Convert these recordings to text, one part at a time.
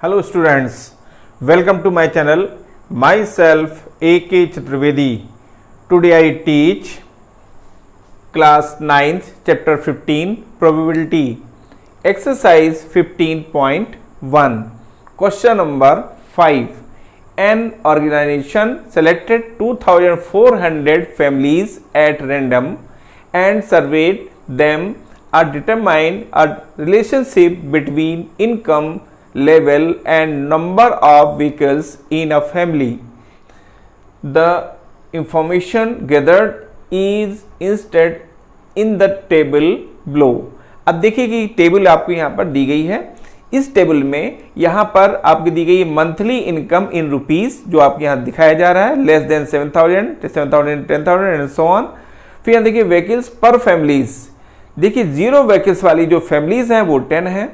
Hello students, welcome to my channel. Myself A.K. Chaturvedi. Today I teach class 9th chapter 15 probability exercise 15.1 question number 5. An organization selected 2400 families at random and surveyed them and determined a relationship between income level and number of vehicles in a family. The information gathered is instead in the table below. अब देखिए कि table आपको यहाँ पर दी गई है। इस table में यहाँ पर आपकी दी गई मंथली इनकम इन रुपीस जो आपके यहाँ दिखाया जा रहा है, less then 7,000, 7,000, 10,000 and so on. फिर यहाँ देखिए व्हीकल्स पर फैमिलीज, देखिए जीरो व्हीकल्स वाली जो फैमिलीज हैं वो 10 हैं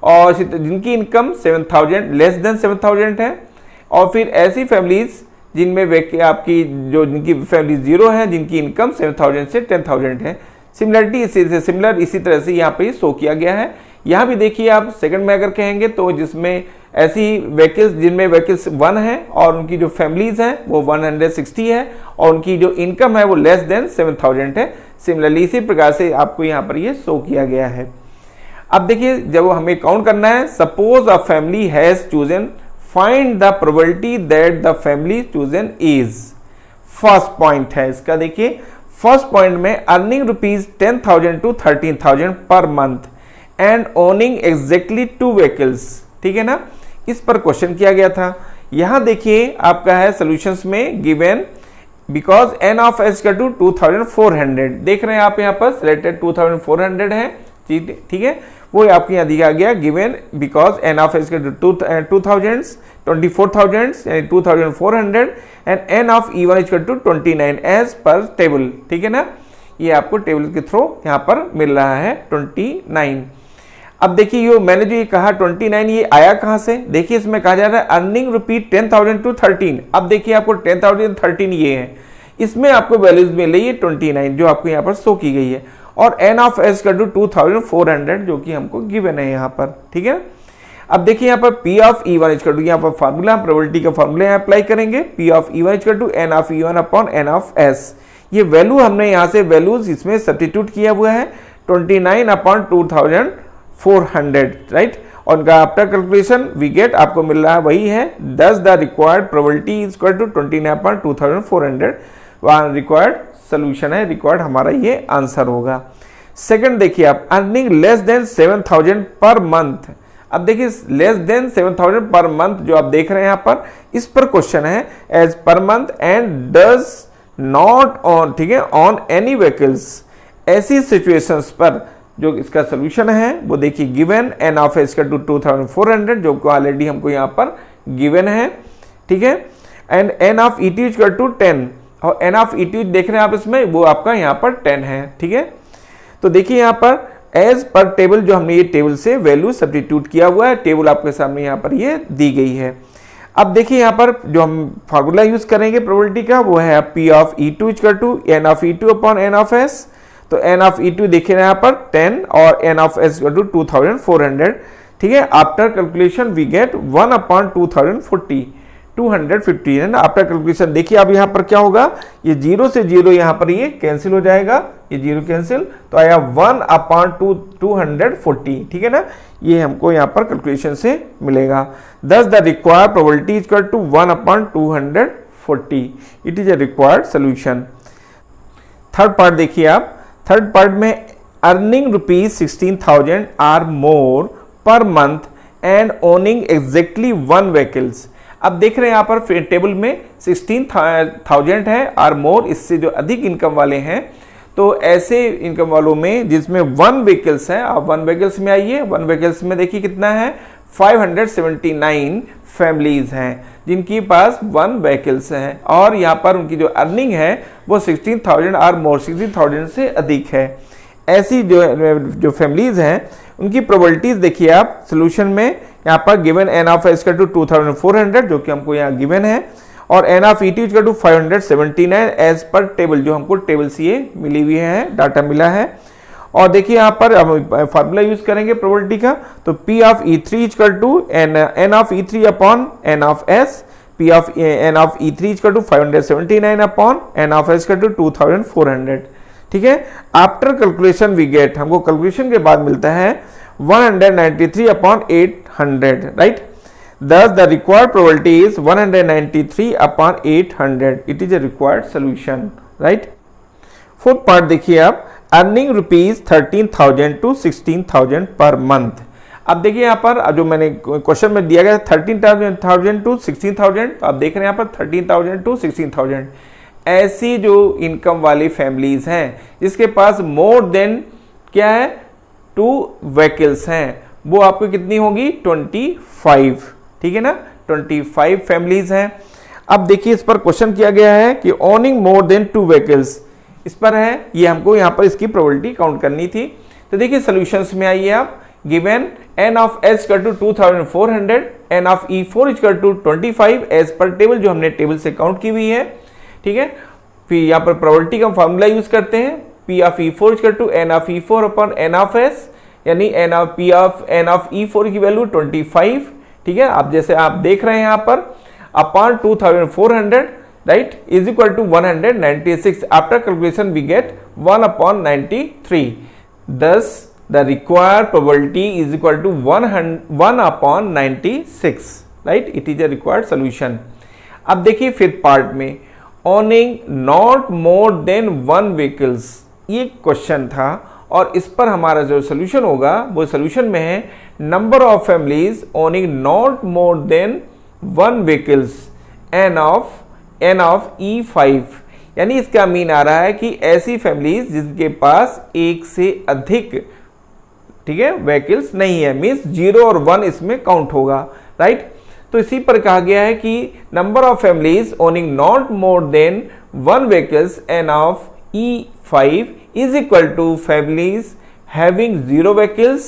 और जिनकी इनकम 7,000 लेस देन 7,000 है। और फिर ऐसी फैमिलीज जिनमें आपकी जो जिनकी फैमिली जीरो है, जिनकी इनकम 7,000 से 10,000 है। सिमिलरिटी इसी तरह से यहाँ पे शो किया गया है। यहाँ भी देखिए आप सेकंड में अगर कहेंगे तो जिसमें ऐसी व्हीकल्स जिनमें व्हीकल्स 1 है और उनकी जो फैमिलीज हैं वो 160 है और उनकी जो इनकम है वो लेस देन 7,000 है। सिमिलरली इसी प्रकार से आपको यहाँ पर ये शो किया गया है। अब देखिए जब हमें काउंट करना है, suppose a family has chosen, find the probability that the family chosen is. First point है इसका, देखिए फर्स्ट पॉइंट में अर्निंग रुपीज 10,000 to 13,000 पर month and owning exactly 2 vehicles, ठीक है ना। इस पर क्वेश्चन किया गया था। यहां देखिए आपका है सॉल्यूशंस में given because N of H का टू 2,400, देख रहे हैं आप यहाँ पर सिलेक्टेड 2,400 है, ठीक है। वो आपके यहाँ दिया गया given because N of H का टू 2,000, 24,000 यानी 2,400 and N of E1 is two 29 as per table, ठीक है ना। ये आपको टेबल के थ्रू यहाँ पर मिल रहा है 29। अब देखिए ये मैंने जो ये कहा 29 ये आया कहाँ से, देखिए इसमें कहा जा रहा है अर्निंग रुपी 10,000 to 13। अब देखिए आपको 10,000 13 ये है, इसमें आपको वैल्यूज मिल रही है 29 जो आपको यहाँ पर शो की गई है और एन ऑफ एस का टू 2,400 जो कि हमको गिवन है यहाँ पर, ठीक है। अब देखिए यहाँ पर P of E1 is two, यहाँ पर फार्मूला प्रोबेबिलिटी का फार्मूला अप्लाई करेंगे। P of E1 is to n of E1 upon n of s. ये वैल्यू हमने यहाँ से वैल्यूज इसमें सब्स्टिट्यूट किया हुआ है 29 अपॉन 2,400, राइट। और उनका आफ्टर कैलकुलेशन वी गेट आपको मिल रहा है वही है 10 the required probability is equal to 29 upon 2,400। वहाँ रिक्वायर्ड सोल्यूशन है, रिक्वायर्ड हमारा ये आंसर होगा। सेकंड देखिए आप earning less than 7,000 per month. अब देखिए लेस देन 7,000 पर मंथ जो आप देख रहे हैं यहाँ पर, इस पर क्वेश्चन है as per month and does not own, ठीक है, ऑन एनी व्हीकल्स। ऐसी सिचुएशंस पर जो इसका सोल्यूशन है वो देखिए गिवन एन ऑफ एस का टू 2,400 जो को ऑलरेडी हमको यहाँ पर गिवन है, ठीक है, and N of e t का टू 10 और एन ऑफ ई टी देख रहे हैं आप इसमें वो आपका यहाँ पर 10 है, ठीक है। तो देखिए यहाँ पर एज पर टेबल जो हमने ये टेबल से वैल्यू सब्स्टिट्यूट किया हुआ है, टेबल आपके सामने यहाँ पर ये दी गई है। अब देखिए यहाँ पर जो हम फार्मूला यूज करेंगे प्रोबेबिलिटी का वो है P of E2 equal to n of E2 upon n of S। तो एन ऑफ E2 देखिए यहाँ पर 10 और n of S equal to 2,400, ठीक है। After calculation we get 1 upon 250 है ना। आफ्टर कैलकुलेशन देखिए अब यहाँ पर क्या होगा, ये 0 से 0 यहाँ पर ये कैंसिल हो जाएगा, ये 0 कैंसिल, तो आया 1 अपॉन 240, ठीक है ना। ये हमको यहाँ पर कैलकुलेशन से मिलेगा। Thus the required probability is equal to 1 upon 240. It is a required solution. Third part देखिए आप, थर्ड पार्ट में earning rupees 16,000 or more per month and owning exactly 1 vehicles. अब देख रहे हैं यहाँ पर टेबल में 16,000 है आर मोर, इससे जो अधिक इनकम वाले हैं, तो ऐसे इनकम वालों में जिसमें 1 व्हीकल्स है, आप 1 व्हीकल्स में आइए। 1 व्हीकल्स में देखिए कितना है 579 फैमिलीज हैं जिनकी पास 1 व्हीकल्स हैं और यहाँ पर उनकी जो अर्निंग है वो 16,000 और मोर, 16,000 से अधिक है। ऐसी जो फैमिलीज हैं उनकी प्रोबेबिलिटीज देखिए आप सोल्यूशन में यहाँ पर गिवन एन ऑफ एस का टू 2,400 जो कि हमको यहाँ गिवन है और एन ऑफ ई टी का टू 579 एज पर टेबल जो हमको टेबल से ये मिली हुई है, डाटा मिला है। और देखिए यहाँ पर हम फार्मूला यूज करेंगे प्रोबेबिलिटी का, तो P of E3 equal to N of E3 upon N of S, P of N of E3 equal to 579 upon N of S equal to 2400। ठीक है, आफ्टर कैलकुलेशन वी गेट, हमको calculation के बाद मिलता है 193 upon 800, right. Thus the required probability is 193 upon 800. It is a required solution, right? Fourth part देखिए आप, earning rupees 13,000 to 16,000 per month. अब देखिए यहाँ पर जो मैंने क्वेश्चन में दिया गया 13,000 to 16,000, तो आप देख रहे हैं यहाँ पर 13,000 to 16,000। ऐसी जो इनकम वाली फैमिलीज हैं जिसके पास मोर देन क्या है 2 व्हीकल्स हैं, वो आपको कितनी होगी 25, ठीक है ना, 25 फैमिलीज हैं। अब देखिए इस पर क्वेश्चन किया गया है कि ओनिंग मोर देन 2 व्हीकल्स, इस पर है, ये हमको यहाँ पर इसकी प्रोबेबिलिटी काउंट करनी थी। तो देखिए सॉल्यूशंस में आइए आप, given n of s equal to 2400, n of E4 equal to 25 as per table, जो हमने टेबल से काउंट की हुई है, ठीक है। फिर यहाँ पर प्रोबेबिलिटी का फॉर्मूला यूज करते हैं, P of E4 equal to n of E4 upon n of s, यानी n ऑफ E4 की वैल्यू 25, ठीक है। आप जैसे आप देख रहे हैं यहाँ पर upon 2400, right, is equal to 196। After calculation we get 1 upon 93। Thus the required probability is equal to 1 upon 96, right, it is a required solution. अब देखिए फिफ्थ पार्ट में, owning not more than 1 vehicles, ये question था और इस पर हमारा जो सोल्यूशन होगा वो सोल्यूशन में है number of families owning not more than 1 vehicles n of E5, यानी इसका मीन आ रहा है कि ऐसी फैमिलीज जिनके पास एक से अधिक, ठीक है, व्हीकल्स नहीं है, मींस 0 और 1 इसमें काउंट होगा, राइट। तो इसी पर कहा गया है कि number of families owning not more than 1 vehicles n of E5 is equal to families having 0 vehicles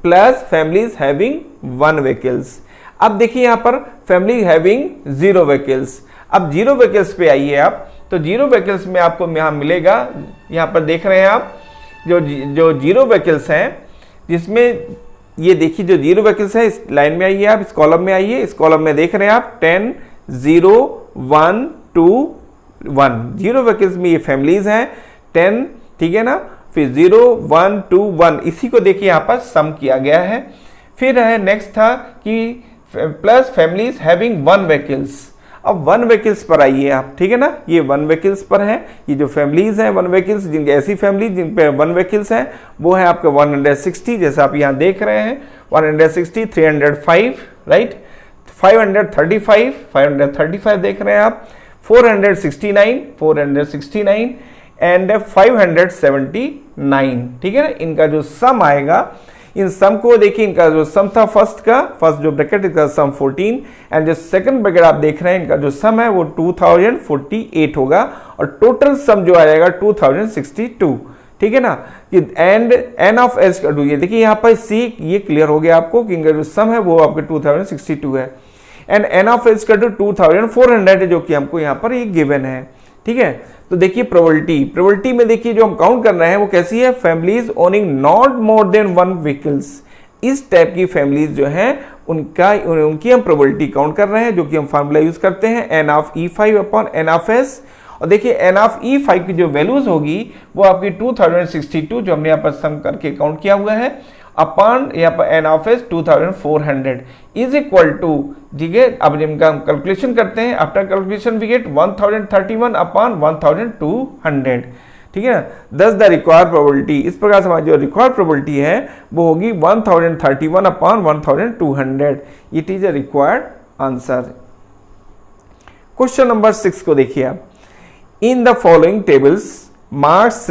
plus families having 1 vehicles। अब देखिए यहाँ पर फैमिली हैविंग 0 vehicles, अब 0 vehicles पे आइए आप, तो 0 vehicles में आपको यहाँ मिलेगा, यहाँ पर देख रहे हैं आप जो 0 vehicles हैं, जिसमें ये देखिए जो 0 vehicles है, इस लाइन में आइए आप, इस कॉलम में आइए, इस कॉलम में देख रहे हैं आप 10 0 1 2 1, 0 vehicles में ये फैमिलीज हैं 10, ठीक है ना, फिर 0 1 2 1, इसी को देखिए यहाँ पर सम किया गया है। फिर है नेक्स्ट था कि प्लस फैमिलीज हैविंग 1 व्हीकल्स, अब 1 व्हीकल्स पर आइए आप, ठीक है ना, ये 1 व्हीकल्स पर है, ये जो फैमिलीज हैं 1 व्हीकल्स, जिनकी ऐसी फैमिली जिन पे 1 व्हीकल्स हैं वो है आपका 160, जैसा आप यहाँ देख रहे हैं 160, 305, राइट, 535 देख रहे हैं आप, 469 एंड 579, ठीक है ना। इनका जो सम आएगा, इन सम को देखिए, इनका जो सम था फर्स्ट जो ब्रैकेट, इसका सम 14, एंड जो सेकंड ब्रैकेट आप देख रहे हैं, इनका जो सम है वो 2048 होगा, और टोटल सम जो आएगा 2062, ठीक है ना। एंड n ऑफ s का 2, ये देखिए यहाँ पर सी, ये क्लियर हो गया आपको कि इनका जो सम है वो आपके 2062 है, एंड n ऑफ s का 2400 है, जो कि हमको यहाँ पर ये गिवन है, ठीक है। तो देखिए प्रोबेबिलिटी में देखिए जो हम काउंट कर रहे हैं वो कैसी है, families owning not more than 1 vehicles, इस टाइप की फैमिलीज जो हैं उनकी हम प्रोबेबिलिटी काउंट कर रहे हैं, जो कि हम फार्मूला यूज करते हैं n of E5 upon n of s, और देखिए n ऑफ E5 की जो वैल्यूज होगी वो आपकी 2062, जो हमने यहाँ पर सम करके काउंट किया हुआ है, अपॉन यहाँ पर n of s 2400 is equal to, ठीक है। अब इनका हम कैलकुलेशन करते हैं, after calculation we get 1031 upon 1200, ठीक है। दस द रिक्वायर्ड प्रोबेबिलिटी, इस प्रकार से हमारी जो रिक्वायर्ड प्रोबेबिलिटी है वो होगी 1031 upon 1200, it is a required answer. Question number 6 को देखिए आप, in the following tables marks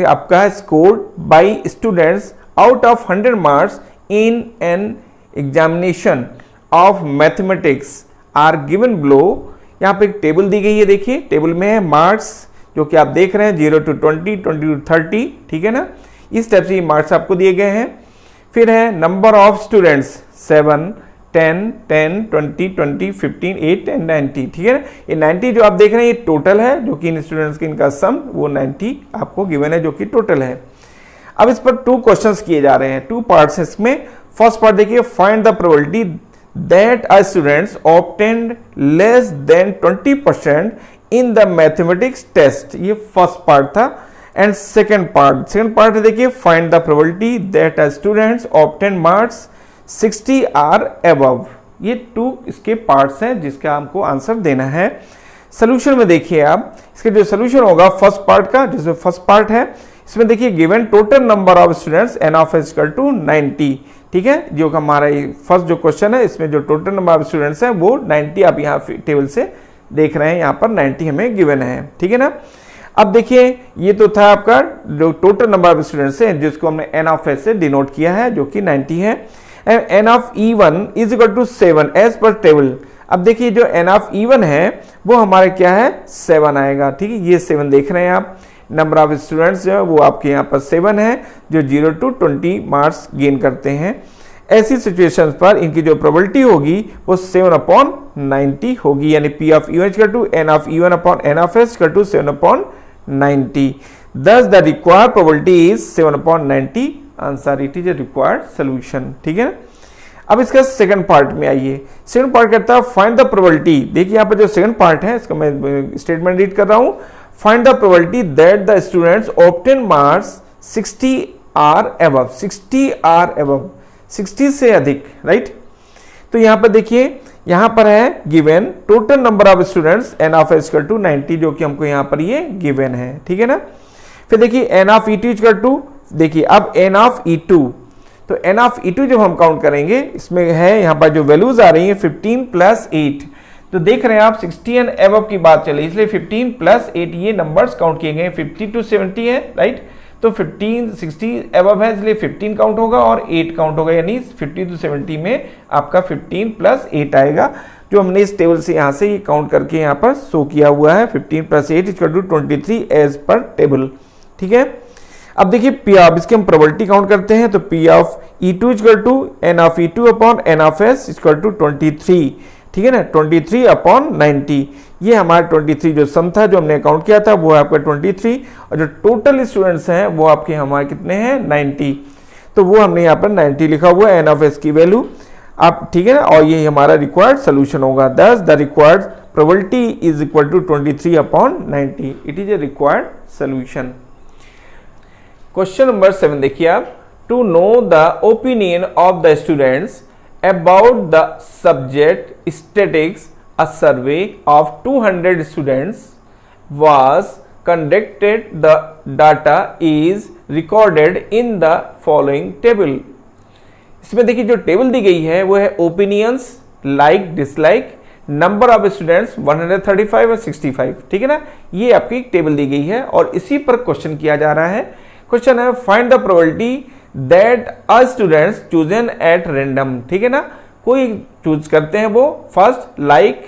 आपका score by students out of 100 marks in an examination of mathematics are given below। यहाँ पे एक टेबल दी गई है, देखिए टेबल में है मार्क्स, जो कि आप देख रहे हैं 0 to 20, 20 to 30, ठीक है ना, इस टाइप से ये मार्क्स आपको दिए गए हैं। फिर है नंबर ऑफ स्टूडेंट्स 7 10 10 20 20 15 8 10 90, ठीक है ना। ये 90 जो आप देख रहे हैं ये टोटल है, जो कि इन स्टूडेंट्स की इनका सम वो 90 आपको गिवन है, जो कि टोटल है। अब इस पर 2 क्वेश्चंस किए जा रहे हैं, 2 पार्ट्स हैं इसमें। फर्स्ट पार्ट देखिए, find the probability that a students obtained less than 20% in the mathematics test, ये फर्स्ट पार्ट था। एंड सेकेंड पार्ट देखिए, find the probability that a students obtain marks 60 or above. ये 2 इसके parts हैं जिसका हमको answer देना है। सोल्यूशन में देखिए आप, इसके जो सोल्यूशन होगा फर्स्ट पार्ट का, जिसमें फर्स्ट पार्ट है इसमें देखिए, given total number of students n of s equal to 90, ठीक है। जो हमारा फर्स्ट जो क्वेश्चन है इसमें जो टोटल नंबर ऑफ स्टूडेंट्स है वो 90, आप यहाँ टेबल से देख रहे हैं, यहाँ पर 90 हमें गिवन है, ठीक है ना। अब देखिए, ये तो था आपका जो टोटल नंबर ऑफ स्टूडेंट्स है जिसको हमने एन ऑफ एस से डिनोट किया है, जो कि 90 है। And N of E1 is equal to 7 as per table. अब देखिए, जो एन ऑफ E1 है वो हमारे क्या है, 7 आएगा, ठीक है। ये 7 देख रहे हैं आप, नंबर ऑफ स्टूडेंट्स जो है वो आपके यहाँ पर 7 है, जो 0 to 20 मार्क्स गेन करते हैं। ऐसी सिचुएशंस पर इनकी जो प्रोबेबिलिटी होगी वो 7/90 होगी, यानी P of E1 equal to N of E1 upon N of S equal to 7/90। Thus the required probability is 7/90। Answer it is a required solution, ठीक है। अब इसका सेकंड पार्ट में आइए। सेकंड पार्ट कहता है फाइंड द प्रोबेबिलिटी। देखिए यहाँ पर जो सेकंड पार्ट है इसका मैं स्टेटमेंट रीड कर रहा हूं। Find the probability that the students obtain marks 60 or above, 60 or above, 60 से अधिक, राइट। तो यहाँ पर देखिए, यहाँ पर है given total number of students n of s equal to 90, जो कि हमको यहाँ पर ये गिवन है, ठीक है ना। फिर देखिए N of E2 equal to, देखिए अब एन ऑफ E2, तो एन ऑफ E2 जब हम काउंट करेंगे इसमें है यहाँ पर जो वैल्यूज आ रही है 15 + 8, तो देख रहे हैं आप 60 एंड अबव की बात चली, इसलिए 15 + 8 ये नंबर्स काउंट किए गए, 50 to 70 है, राइट। तो 15 60 अबव है इसलिए 15 काउंट होगा और 8 काउंट होगा, यानी 50 to 70 में आपका 15 + 8 आएगा, जो हमने इस टेबल से यहाँ से ये काउंट करके यहाँ पर शो किया हुआ है। 15 + 8 equal to 23 as per table, ठीक है। अब देखिए P ऑफ, इसकी हम प्रोबेबिलिटी काउंट करते हैं, तो P of E2 equal to N of E2 upon N of S equal to 23, ठीक है ना, 23/90। ये हमारा 23 जो सम था जो हमने काउंट किया था वो है आपका 23, और जो टोटल स्टूडेंट्स हैं वो आपके हमारे कितने हैं, 90, तो वो हमने यहाँ पर 90 लिखा हुआ है, N ऑफ S की वैल्यू आप, ठीक है ना। और ये हमारा रिक्वायर्ड सोल्यूशन होगा। Thus the required probability is equal to 23/90, it is a required solution. Question number 7 देखिए आप, to know the opinion of the students about the subject statistics, a survey of 200 students was conducted. The data is recorded in the following table. इसमें देखिए जो table दी गई है वो है opinions, like, dislike, number of students 135 और 65, ठीक है ना। ये आपकी टेबल दी गई है और इसी पर क्वेश्चन किया जा रहा है। क्वेश्चन है find the probability that a students chosen at random, ठीक है ना। कोई चूज करते हैं वो फर्स्ट लाइक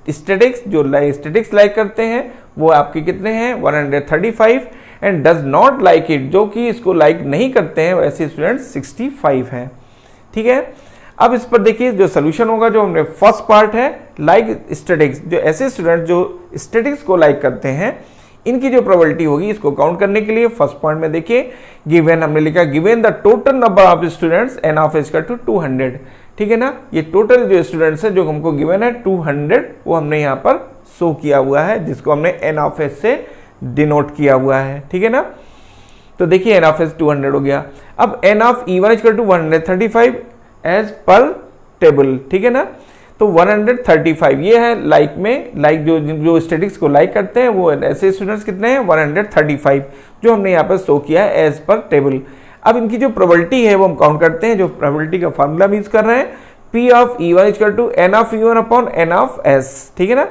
स्टैटिक्स, जो स्टैटिक्स लाइक करते हैं वो आपके कितने हैं, 135, and does not like it, जो कि इसको लाइक नहीं करते हैं वैसे स्टूडेंट्स 65 है, ठीक है। अब इस पर देखिए जो सोल्यूशन होगा, जो हमने फर्स्ट पार्ट है लाइक स्टैटिक्स, जो ऐसे स्टूडेंट जो स्टैटिक्स को लाइक करते हैं इनकी जो प्रोबेबिलिटी होगी इसको काउंट करने के लिए फर्स्ट पॉइंट में देखिए गिवन हमने लिखा, given the total number of students n of s equal to 200, ठीक है ना। ये टोटल जो स्टूडेंट्स है जो हमको गिवन है 200, वो हमने यहाँ पर शो किया हुआ है, जिसको हमने एन ऑफ एस से डिनोट किया हुआ है, ठीक है ना। तो देखिए एन ऑफ एस 200 हो गया। अब n of E1 equal to 135 as per table, ठीक है ना। तो 135 ये है लाइक में, लाइक जो स्टैटिक्स को लाइक करते हैं वो ऐसे स्टूडेंट्स कितने हैं, 135, जो हमने यहाँ पर शो किया है एज पर टेबल। अब इनकी जो प्रोबेबिलिटी है वो हम काउंट करते हैं, जो प्रोबेबिलिटी का फार्मूला यूज कर रहे हैं, P of E1 equal to N of E1 upon N of S, ठीक है ना।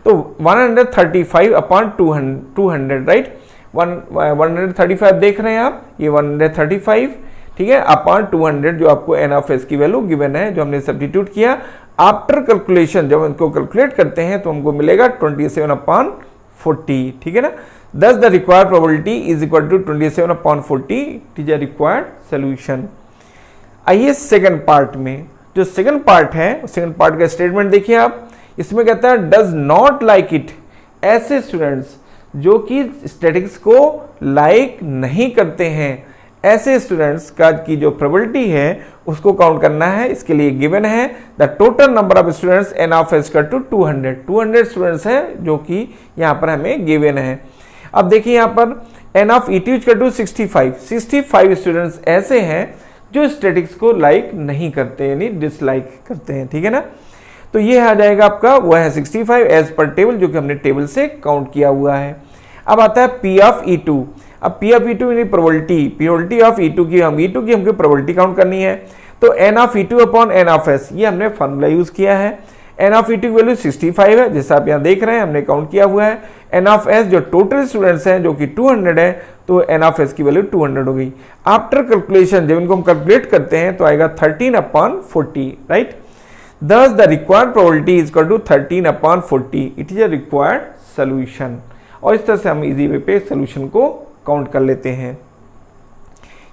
तो 135/200, राइट, 135 देख रहे हैं आप, ये 135, ठीक है, अपॉन 200, जो आपको N ऑफ S की वैल्यू गिवन है, जो हमने सब्स्टिट्यूट किया। आफ्टर कैलकुलेशन जब इनको कैलकुलेट करते हैं तो हमको मिलेगा 27/40, ठीक है ना। Thus the required probability is equal to 27/40, it is a required solution. आइए सेकंड पार्ट में, जो सेकंड पार्ट है, सेकंड पार्ट का स्टेटमेंट देखिए आप, इसमें कहता है डज नॉट लाइक इट, ऐसे स्टूडेंट्स जो कि स्टैटिक्स को लाइक नहीं करते हैं, ऐसे स्टूडेंट्स का की जो प्रोबेबिलिटी है उसको काउंट करना है। इसके लिए गिवन है the total number of students n of s का टू 200 स्टूडेंट्स हैं जो कि यहाँ पर हमें गिवन है। अब देखिए यहाँ पर एन ऑफ ई टी का टू 65 स्टूडेंट्स ऐसे हैं जो स्टैटिक्स को लाइक नहीं करते यानी डिसलाइक करते हैं, ठीक है ना। तो ये आ जाएगा आपका वो है 65 एज पर टेबल जो कि हमने टेबल से काउंट किया हुआ है। अब आता है पी ऑफ ई टू। अब पी ऑफ ई टू यानी प्रोबेबिलिटी ऑफ ई टू की हमको प्रोबेबिलिटी काउंट करनी है। तो n of e two upon n of s ये हमने फॉर्मूला यूज किया है। एन ऑफ ई टू की वैल्यू 65 है जैसा आप यहाँ देख रहे हैं हमने काउंट किया हुआ है। एन ऑफ एस जो टोटल स्टूडेंट्स हैं जो कि 200 है तो एन ऑफ एस की वैल्यू 200 हो गई। आफ्टर कैलकुलेशन जब इनको हम कैलकुलेट करते हैं तो आएगा 13/40, right. Thus the required probability is equal to 13/40. It is a required solution. और इस तरह से हम इजी वे पे सोल्यूशन को काउंट कर लेते हैं।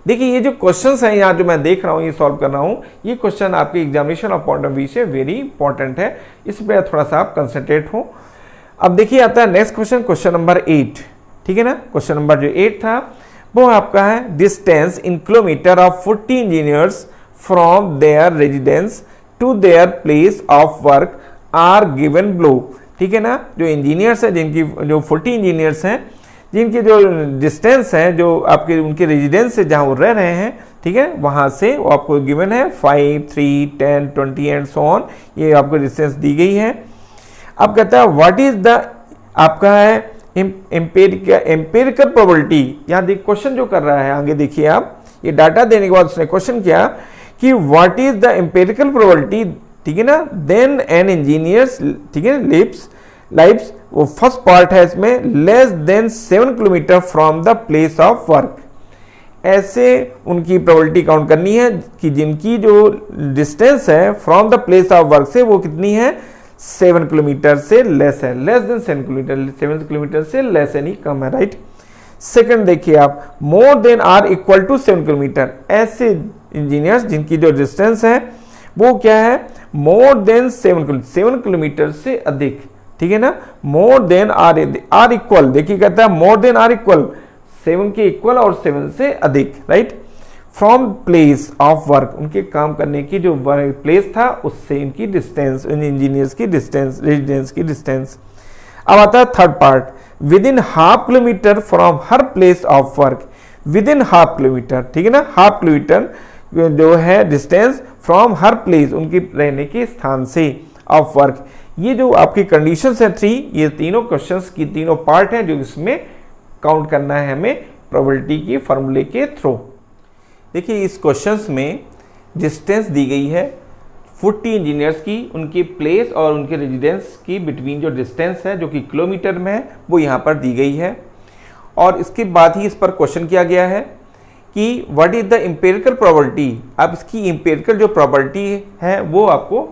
देखिए ये जो क्वेश्चंस हैं यहाँ जो मैं देख रहा हूँ ये सॉल्व कर रहा हूँ, ये क्वेश्चन आपके examination of point of view से वेरी इंपॉर्टेंट है, इस पर थोड़ा सा आप कंसंट्रेट हो। अब देखिए आता है नेक्स्ट क्वेश्चन, क्वेश्चन नंबर 8, ठीक है ना। क्वेश्चन नंबर जो 8 था वो आपका है distance in kilometre of 40 engineers from their residence to their place of work are given below, ठीक है ना। जो इंजीनियर्स हैं जिनकी जो 40 इंजीनियर्स हैं जिनकी जो डिस्टेंस है जो आपके उनके रेजिडेंस से जहां वो रह रहे हैं, ठीक है, वहां से वो आपको गिवन है 5, 3, 10, 20 एंड सो ऑन, ये आपको डिस्टेंस दी गई है। अब कहता है व्हाट इज द आपका है एम्पेरिकल प्रोबेबिलिटी। यहाँ देखिए क्वेश्चन जो कर रहा है आगे देखिए आप, ये डाटा देने के बाद उसने क्वेश्चन किया कि what is the empirical probability, ठीक है ना, देन एन इंजीनियर्स, ठीक है, लाइव्स वो फर्स्ट पार्ट है इसमें less than 7 kilometre from the place of work. ऐसे उनकी प्रोबेबिलिटी काउंट करनी है कि जिनकी जो डिस्टेंस है from the place of work से वो कितनी है 7 किलोमीटर से लेस है, लेस देन 7 किलोमीटर, 7 किलोमीटर से लेस यानी कम है, राइट। सेकंड देखिए आप more than or equal to 7 kilometre, ऐसे इंजीनियर्स जिनकी जो डिस्टेंस है वो क्या है मोर देन 7 किलोमीटर से अधिक, ठीक है ना। मोर देन आर इक्वल, देखिए कहता है मोर देन आर इक्वल 7 के इक्वल और 7 से अधिक, right. From place of work, उनके काम करने की जो प्लेस था उससे इनकी डिस्टेंस, इन इंजीनियर्स की डिस्टेंस, रेजिडेंस की डिस्टेंस। अब आता है third part, with in half kilometre from her place of work, with in half kilometre, ठीक है ना, हाफ किलोमीटर जो है डिस्टेंस फ्रॉम हर प्लेस, उनकी रहने के स्थान से ऑफ वर्क। ये जो आपकी कंडीशंस है 3, ये तीनों क्वेश्चंस की तीनों पार्ट हैं जो इसमें काउंट करना है हमें प्रोबेबिलिटी की फॉर्मूले के थ्रू। देखिए इस क्वेश्चंस में डिस्टेंस दी गई है 40 इंजीनियर्स की, उनकी प्लेस और उनके रेजिडेंस की बिटवीन जो डिस्टेंस है जो कि किलोमीटर में है वो यहाँ पर दी गई है। और इसके बाद ही इस पर क्वेश्चन किया गया है कि what is the empirical probability. अब इसकी एम्पिरिकल जो प्रोबेबिलिटी है वो आपको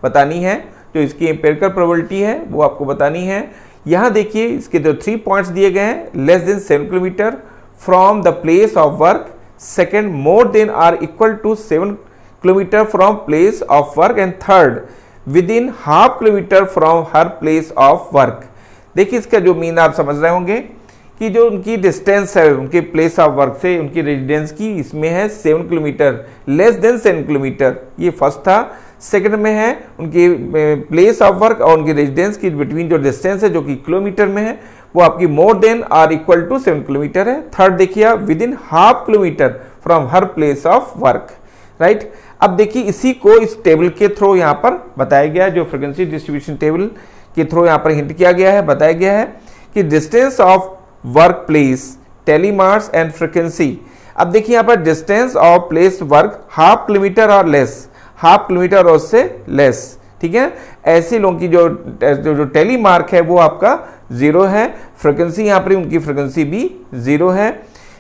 बतानी है, जो इसकी एम्पिरिकल प्रोबेबिलिटी है वो आपको बतानी है। यहाँ देखिए इसके जो 3 पॉइंट्स दिए गए हैं, less than 7 kilometre from the place of work, second more than or equal to 7 kilometre from place of work, and third within half kilometre from her place of work. देखिए इसका जो mean आप समझ रहे होंगे कि जो उनकी डिस्टेंस है उनके प्लेस ऑफ वर्क से उनकी रेजिडेंस की, इसमें है 7 किलोमीटर, लेस देन 7 किलोमीटर, ये फर्स्ट था। सेकंड में है उनकी प्लेस ऑफ वर्क और उनकी रेजिडेंस की बिटवीन जो डिस्टेंस है जो कि किलोमीटर में है वो आपकी more than or equal to 7 kilometre है। थर्ड देखिए आप within half kilometre from her place of work, right. अब देखिए इसी को इस टेबल के थ्रू यहाँ पर बताया गया है, जो फ्रीक्वेंसी डिस्ट्रीब्यूशन टेबल के थ्रू यहाँ पर हिंट किया गया है, बताया गया है कि distance of work place, tally marks and frequency. अब देखिए यहाँ पर distance of place work half kilometre और लेस, हाफ किलोमीटर और उससे लेस, ठीक है। ऐसे लोगों की जो टेली मार्क है वो आपका 0 है, फ्रीक्वेंसी यहाँ पर उनकी फ्रीक्वेंसी भी 0 है।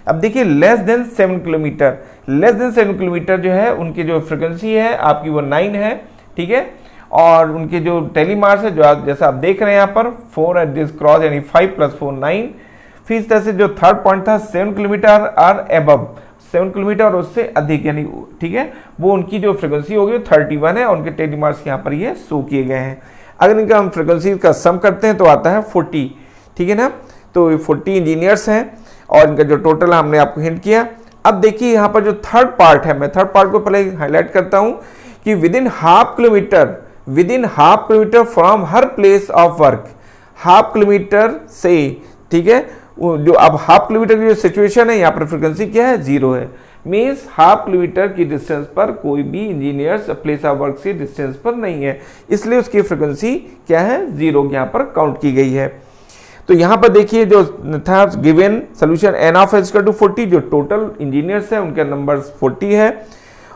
अब देखिए less than 7 kilometre, less than 7 kilometre जो है उनकी जो फ्रीक्वेंसी है आपकी वो 9 है, ठीक है। और उनके जो टेली मार्क्स है जो जैसा आप देख रहे हैं यहाँ पर 4 एट दिस क्रॉस यानी 5 + 4 9। फिर इस तरह से जो थर्ड पॉइंट था 7 किलोमीटर और एबव, 7 किलोमीटर और उससे अधिक यानी, ठीक है, वो उनकी जो फ्रीक्वेंसी होगी 31 है और उनके टेलीमार्क्स यहाँ पर ये शो किए गए हैं। अगर इनका हम फ्रीक्वेंसी का सम करते हैं तो आता है 40, ठीक है ना। तो 40 इंजीनियर्स हैं और इनका जो टोटल हमने आपको हिंट किया अब देखिए यहाँ पर जो थर्ड पार्ट है, मैं थर्ड पार्ट को पहले हाईलाइट करता हूं कि with in half kilometre from her place of work, half kilometre से, ठीक है, जो अब हाफ किलोमीटर की जो सिचुएशन है यहाँ पर फ्रीक्वेंसी क्या है, 0 है। मीन्स हाफ किलोमीटर की डिस्टेंस पर कोई भी इंजीनियर्स प्लेस ऑफ वर्क से डिस्टेंस पर नहीं है, इसलिए उसकी फ्रीक्वेंसी क्या है, 0 यहाँ पर काउंट की गई है। तो यहाँ पर देखिए जो था given solution n of s equal to 40, जो टोटल इंजीनियर्स है उनके नंबर्स 40 है,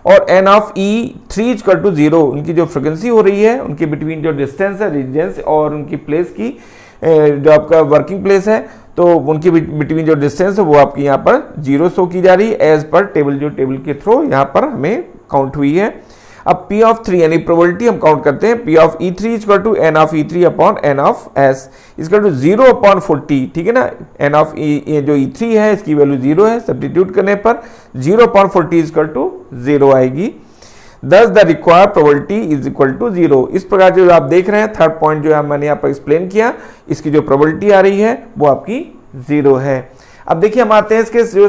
और n of E3 equal to 0, उनकी जो फ्रीक्वेंसी हो रही है उनके बिटवीन जो डिस्टेंस है रेजिडेंस और उनकी प्लेस की जो आपका वर्किंग प्लेस है, तो उनकी बिटवीन जो डिस्टेंस है वो आपकी यहाँ पर 0 शो की जा रही है एज पर टेबल, जो टेबल के थ्रू यहाँ पर हमें काउंट हुई है। अब P ऑफ 3 यानी प्रोबेबिलिटी हम काउंट करते हैं, P of E3 equal to n of E3 upon n of S equal to 0 upon 40, ठीक है ना। n ऑफ जो E3 है इसकी वैल्यू 0 है, सब्स्टिट्यूट करने पर 0 अपॉन 40 इक्वल टू 0 आएगी। Thus the required probability is equal to 0। इस प्रकार जो आप देख रहे हैं थर्ड पॉइंट जो मैंने यहाँ पर एक्सप्लेन किया, इसकी जो प्रोबेबिलिटी आ रही है वो आपकी 0 है। अब देखिए हम आते हैं इसके जो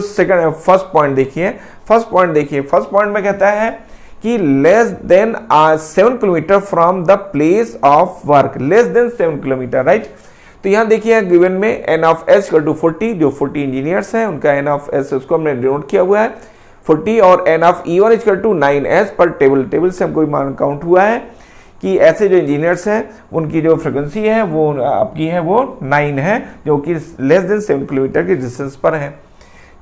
फर्स्ट पॉइंट देखिए, फर्स्ट पॉइंट में कहता है कि less than 7 kilometre from the place of work, less than 7 kilometre, right. तो यहाँ देखिए गिवन में n of s equal to 40, जो 40 इंजीनियर्स हैं उनका n ऑफ s उसको हमने डिनोट किया हुआ है 40, और n of E1 equal to 9s पर टेबल से हमको मान काउंट हुआ है कि ऐसे जो इंजीनियर्स हैं उनकी जो फ्रिक्वेंसी है वो आपकी है वो 9 है, जो कि लेस देन 7 किलोमीटर के डिस्टेंस पर है,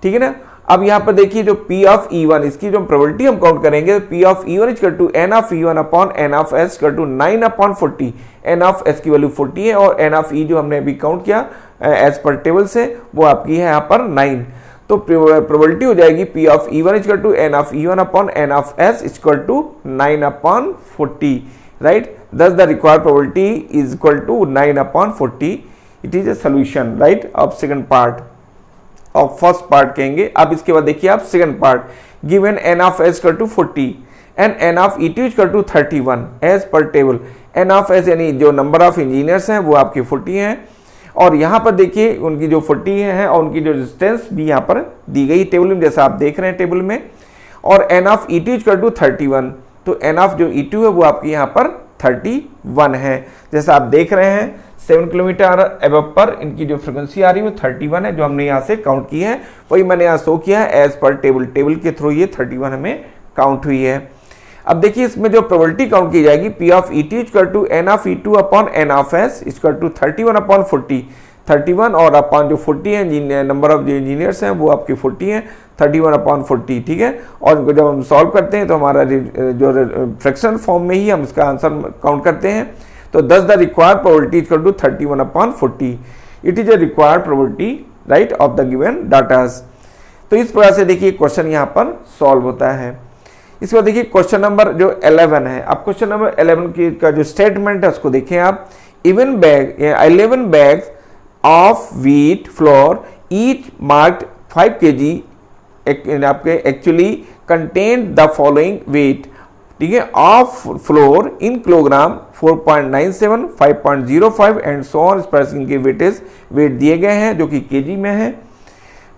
ठीक है ना। अब यहाँ पर देखिए जो P ऑफ E1, इसकी जो प्रोबेबिलिटी हम काउंट करेंगे, P of E1 equal to n of E1 upon n of s equal to 9 upon 40, n of s की वैल्यू 40 है और n ऑफ E जो हमने अभी काउंट किया एज पर टेबल से वो आपकी है यहाँ पर 9, तो प्रोबेबिलिटी हो जाएगी P of E1 equal to n of E1 upon n of s equal to 9 upon 40, right. Thus the required probability is equal to 9 upon 40. It is a solution, right, of second part of first part कहेंगे। अब इसके बाद देखिए आप second part, given n of s equal to 40 and n of E2 equal to 31 as per table। n of s यानी जो number of engineers हैं वो आपके 40 हैं, और यहाँ पर देखिए उनकी जो 40 है और उनकी जो डिस्टेंस भी यहाँ पर दी गई टेबल में, जैसा आप देख रहे हैं टेबल में, और n of E2 equal to 31, तो n ऑफ जो E2 है वो आपकी यहाँ पर 31 है। जैसा आप देख रहे हैं 7 किलोमीटर एबव पर इनकी जो फ्रीक्वेंसी आ रही है वो 31 है, जो हमने यहाँ से काउंट की है वही मैंने यहाँ शो किया है एज पर टेबल के थ्रू ये 31 हमें काउंट हुई है। अब देखिए इसमें जो प्रोबेबिलिटी काउंट की जाएगी P of E2 equal to n of E2 upon n of s equal to 31 upon 40, 31 और अपॉन जो 40 है नंबर ऑफ जो इंजीनियर्स हैं वो आपके 40 हैं, 31 अपॉन 40, ठीक है। और इनको जब हम सॉल्व करते हैं तो हमारा जो फ्रैक्शन फॉर्म में ही हम इसका आंसर काउंट करते हैं, तो 10 the required probability equal to 31 upon 40, it is a required probability, right, of the given datas. तो इस प्रकार से देखिए क्वेश्चन यहाँ पर सॉल्व होता है। इसके बाद देखिए क्वेश्चन नंबर जो 11 है। अब क्वेश्चन नंबर 11 की का जो स्टेटमेंट है उसको देखें आप। 11 bags of wheat flour each marked 5 kg आपके actually contain the following weight, ठीक है, of flour in kilogram 4.97, 5.05 and so on. इस पर इनके वेट दिए गए हैं जो कि केजी में है।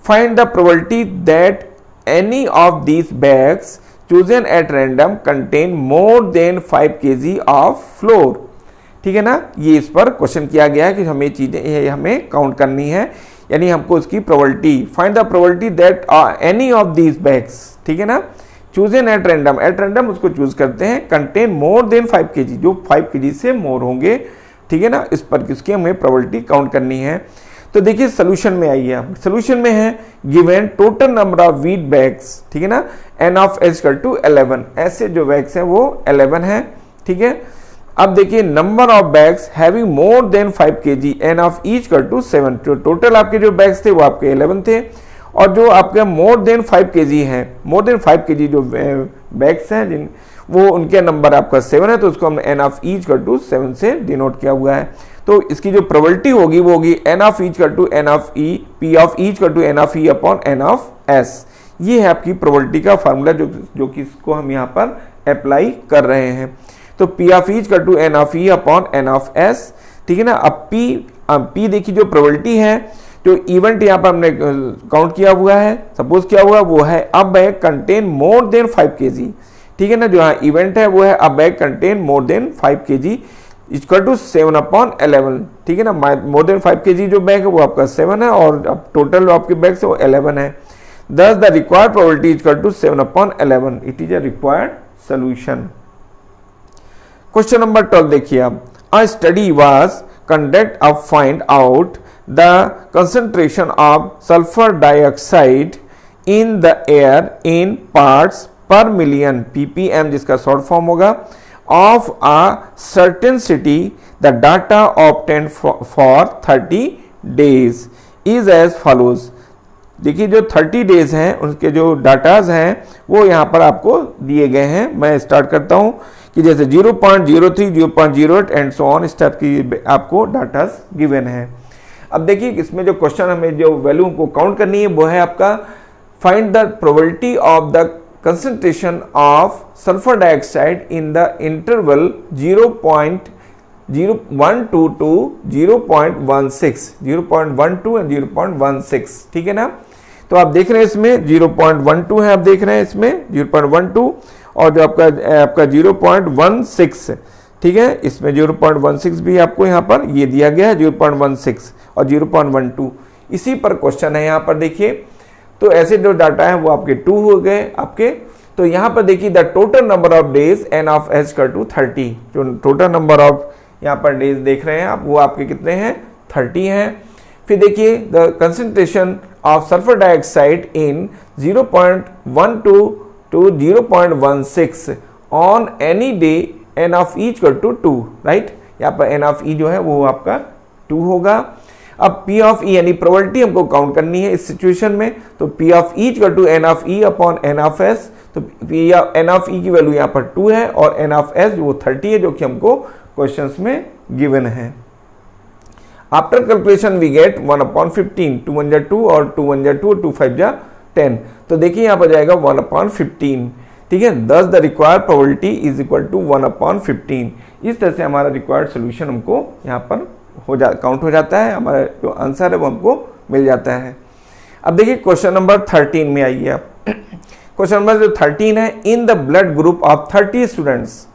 Find the probability that any of these bags chosen at random contain more than 5 kg of flour, ठीक है ना। ये इस पर क्वेश्चन किया गया है कि हमें चीजें हमें काउंट करनी है, यानी हमको उसकी probability, find the probability that any of these bags, ठीक है ना, chosen at random उसको चूज करते हैं, कंटेन मोर देन 5 kg, जो 5 kg से मोर होंगे, ठीक है ना। इस पर किसकी हमें प्रोबेबिलिटी काउंट करनी है। तो देखिए सोल्यूशन में आइए, सोल्यूशन में है given total number of wheat bags, ठीक है ना, n of s equal to 11, ऐसे जो बैग्स हैं वो 11 है, ठीक है। अब देखिए number of bags having more than 5 kg n of each equal to 7, जो टोटल आपके जो बैग्स थे वो आपके 11 थे, और जो आपके मोर देन 5 kg हैं, मोर देन 5 kg जो बैग्स हैं जिन वो उनके नंबर आपका 7 है, तो उसको हमने n of each equal to 7 से डिनोट किया हुआ है। तो इसकी जो प्रोबेबिलिटी होगी वो होगी n of each equal to n of e, p of e equal to n of e upon n of s। ये है आपकी प्रोबेबिलिटी का फार्मूला जो कि इसको हम यहाँ पर अप्लाई कर रहे हैं। तो p of e equal to n of e upon n of s, ठीक है ना। अब p देखिए जो प्रोबेबिलिटी है जो इवेंट यहाँ पर हमने काउंट किया हुआ है, सपोज किया हुआ वो है a bag contain more than 5 kg, ठीक है ना। जो यहाँ इवेंट है वो है a bag contain more than 5 kg equal to 7/11, ठीक है ना। मोर देन 5 kg जो बैग है वो आपका 7 है और अब टोटल आपके बैग से वो 11 है। Thus the required probability is equal to 7/11. It is a required solution. Question number 12 देखिए आप, a study was conducted to find out the concentration of sulfur dioxide in the air in parts per million ppm, जिसका short form होगा, of a certain city. The data obtained for 30 days is as follows. देखिए जो 30 days हैं उनके जो datas हैं वो यहाँ पर आपको दिए गए हैं। मैं स्टार्ट करता हूँ कि जैसे 0.03, 0.08 एंड सो ऑन इस टाइप की आपको डाटाज गिवन है। अब देखिए इसमें जो क्वेश्चन हमें जो वैल्यू को काउंट करनी है वो है आपका find the probability of the concentration of sulphur dioxide in the interval 0.012 to 0.16, 0.12 and 0.16, ठीक है ना। तो आप देख रहे हैं इसमें 0.12 है, आप देख रहे हैं इसमें 0.12 और जो आपका 0.16, ठीक है। इसमें 0.16 भी आपको यहाँ पर ये दिया गया है 0.16 और 0.12, इसी पर क्वेश्चन है यहाँ पर देखिए। तो ऐसे जो डाटा है वो आपके 2 हो गए आपके। तो यहाँ पर देखिए the total number of days n of h कर टू 30, जो टोटल नंबर ऑफ यहाँ पर डेज देख रहे हैं आप वो आपके कितने हैं 30 हैं। फिर देखिए the concentration of sulphur dioxide in 0.12 to 0.16 on any day n of each कर टू 2, राइट। यहाँ पर एन ऑफ ई जो है वो आपका 2 होगा। अब पी ऑफ ई यानी प्रोबेबिलिटी हमको काउंट करनी है इस सिचुएशन में, तो पी ऑफ ईच कर to n of E upon n of S. तो पी एन ऑफ ई की वैल्यू यहाँ पर 2 है और एन ऑफ एस वो 30 है, जो कि हमको क्वेश्चंस में गिवन है। आफ्टर कैलकुलेशन वी गेट 1/15, 2 1 2 और 2 1 2 2 5 10। तो देखिए यहाँ पर जाएगा 1/15, ठीक है। Thus the required probability is equal to 1/15। इस तरह से हमारा रिक्वायर्ड सोल्यूशन हमको यहाँ पर काउंट हो जाता है, हमारा जो आंसर है वो हमको मिल जाता है। अब देखिए क्वेश्चन नंबर 13 में आइए आप। क्वेश्चन नंबर जो 13 है, in the blood group of 30 students,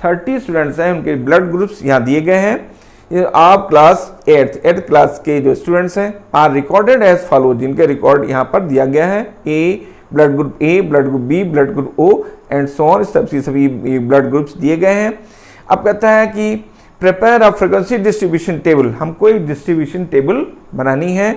30 students हैं उनके ब्लड ग्रुप्स यहाँ दिए गए हैं। आप क्लास 8th क्लास के जो स्टूडेंट्स हैं आर रिकॉर्डेड एज फॉलो, जिनके रिकॉर्ड यहाँ पर दिया गया है। A blood group A, blood group B, blood group O and so on, सभी ब्लड ग्रुप्स दिए गए हैं। अब कहता है कि prepare a frequency distribution table, हमको एक डिस्ट्रीब्यूशन टेबल बनानी है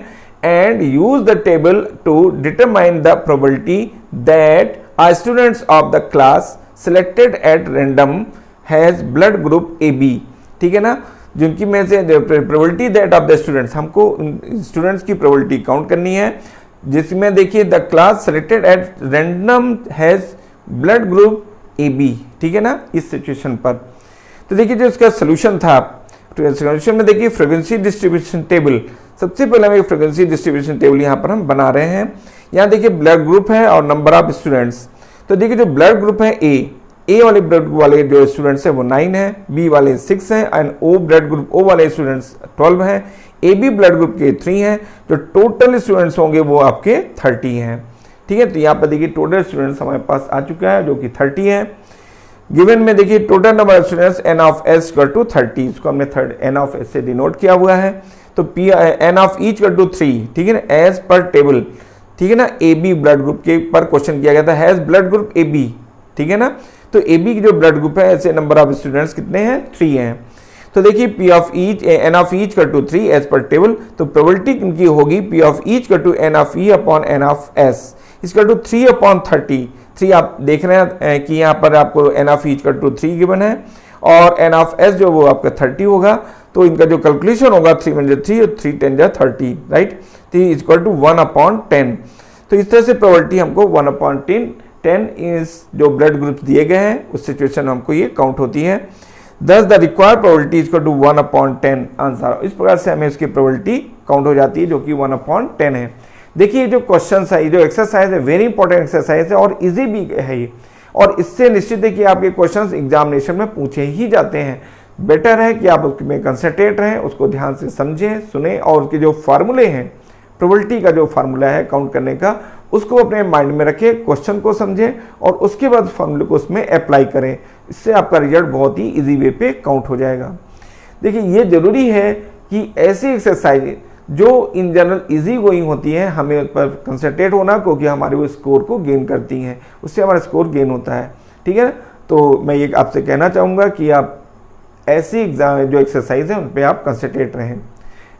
and use the table to determine the probability that a students of the class selected at random has blood group A B, ठीक है ना। जिनकी में से probability that of the students, हमको स्टूडेंट्स की प्रोबेबिलिटी काउंट करनी है, जिसमें देखिए the class selected at random has blood group A B, ठीक है ना, इस सिचुएशन पर। तो देखिए जो इसका सोल्यूशन था, सोल्यूशन में देखिए फ्रीक्वेंसी डिस्ट्रीब्यूशन टेबल, सबसे पहले हम एक फ्रीक्वेंसी डिस्ट्रीब्यूशन टेबल यहाँ पर हम बना रहे हैं। यहाँ देखिए ब्लड ग्रुप है और नंबर ऑफ स्टूडेंट्स। तो देखिए जो ब्लड ग्रुप है ए वाले ब्लड ग्रुप वाले जो स्टूडेंट्स हैं वो 9 हैं, बी वाले 6 हैं and O blood group O वाले स्टूडेंट्स 12 हैं, ए बी ब्लड ग्रुप के 3 हैं। जो टोटल स्टूडेंट्स होंगे वो आपके 30 हैं, ठीक है। तो यहाँ पर देखिए टोटल स्टूडेंट्स हमारे पास आ चुका है जो कि 30 है। गिवन में देखिए total number of students n of S कर टू 30, इसको हमने एन ऑफ एस से डिनोट किया हुआ है। तो पी एन ऑफ ईच कर टू 3, ठीक है ना, एज पर टेबल, ठीक है ना। ए बी ब्लड ग्रुप के पर क्वेश्चन किया गया था, has blood group A B, ठीक है ना। तो ए बी की जो ब्लड ग्रुप है ऐसे नंबर ऑफ स्टूडेंट्स कितने हैं 3 हैं। तो देखिए P of each n of each कर टू 3 एज पर टेबल, तो प्रोबेबिलिटी इनकी होगी पी ऑफ ईच कर to n of E upon n of S इसका टू 3/30। 3 आप देख रहे हैं कि यहाँ पर आपको एन ऑफ ईच कर टू 3 गिवन है और एन ऑफ एस जो वो आपका 30 होगा। तो इनका जो कैलकुलेशन होगा 3 × 3 और 3 × 10 30, राइट। तो इक्वल टू 1/10। तो इस तरह से प्रोबेबिलिटी हमको 1/10 इस जो ब्लड ग्रुप दिए गए हैं उस सिचुएशन में हमको ये काउंट होती है। Thus the required probability is equal to 1/10 answer. इस प्रकार से हमें इसकी प्रोबेबिलिटी काउंट हो जाती है जो कि 1/10 है। देखिए जो क्वेश्चन है, जो एक्सरसाइज है, वेरी इंपॉर्टेंट एक्सरसाइज है और इजी भी है ये, और इससे निश्चित है कि आपके क्वेश्चंस एग्जामिनेशन में पूछे ही जाते हैं। बेटर है कि आप उसमें कंसंट्रेट रहें, उसको ध्यान से समझें, सुने और उसके जो फार्मूले हैं प्रोबेबिलिटी का जो फार्मूला है काउंट करने का, उसको अपने माइंड में रखें, क्वेश्चन को समझें और उसके बाद फार्मूले को उसमें अप्लाई करें। इससे आपका रिजल्ट बहुत ही इजी वे पे काउंट हो जाएगा। देखिए ये जरूरी है कि ऐसी एक्सरसाइज जो इन जनरल इजी गोइंग होती हैं हमें उस पर कंसंट्रेट होना, क्योंकि हमारे वो स्कोर को गेन करती हैं, उससे हमारा स्कोर गेन होता है। ठीक है, तो मैं ये आपसे कहना चाहूँगा कि आप ऐसी एग्जाम जो एक्सरसाइज है उन पर आप कंसंट्रेट रहें।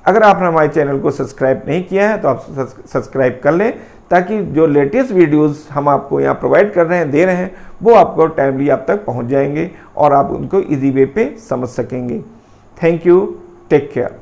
अगर आपने हमारे चैनल को सब्सक्राइब नहीं किया है तो आप सब्सक्राइब कर लें, ताकि जो लेटेस्ट वीडियोस हम आपको यहाँ प्रोवाइड कर रहे हैं, दे रहे हैं, वो आपको टाइमली आप तक पहुँच जाएंगे और आप उनको इजी वे पे समझ सकेंगे। Thank you, take care.